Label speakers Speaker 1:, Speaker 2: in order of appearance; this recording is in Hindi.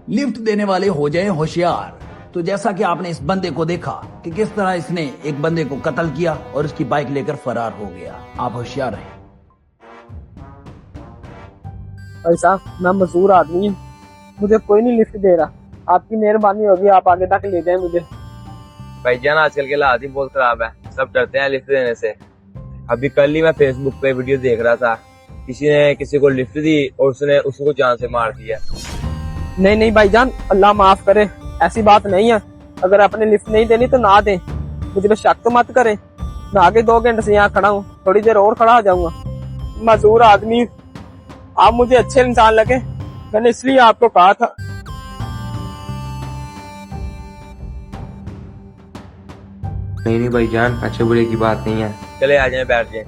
Speaker 1: लिफ्ट देने वाले हो जाएं होशियार। तो जैसा कि आपने इस बंदे को देखा कि किस तरह इसने एक बंदे को कत्ल किया और उसकी बाइक लेकर फरार हो गया। आप होशियार रहें।
Speaker 2: भाई साहब, मैं मजदूर आदमी हूँ, मुझे कोई नहीं लिफ्ट दे रहा। आपकी मेहरबानी होगी, आप आगे तक ले जाएं मुझे।
Speaker 3: भाईजान आजकल के हालात ही बहुत खराब है, सब डरते हैं लिफ्ट देने से। अभी कल ही मैं फेसबुक पे वीडियो देख रहा था, किसी ने किसी को लिफ्ट दी और उसने उसको जान से मार दिया।
Speaker 2: नहीं नहीं भाईजान, अल्लाह माफ करे, ऐसी बात नहीं है। अगर आपने लिफ्ट नहीं देनी तो ना दें, मुझे पे शक तो मत करें। मैं आगे 2 घंटे से यहाँ खड़ा हूँ, थोड़ी देर और खड़ा हो जाऊंगा। मजदूर आदमी, आप मुझे अच्छे इंसान लगे, मैंने इसलिए आपको कहा था।
Speaker 4: नहीं नहीं भाईजान, अच्छे बुरे की बात नहीं है।
Speaker 3: चले आ जाए, बैठ जाए।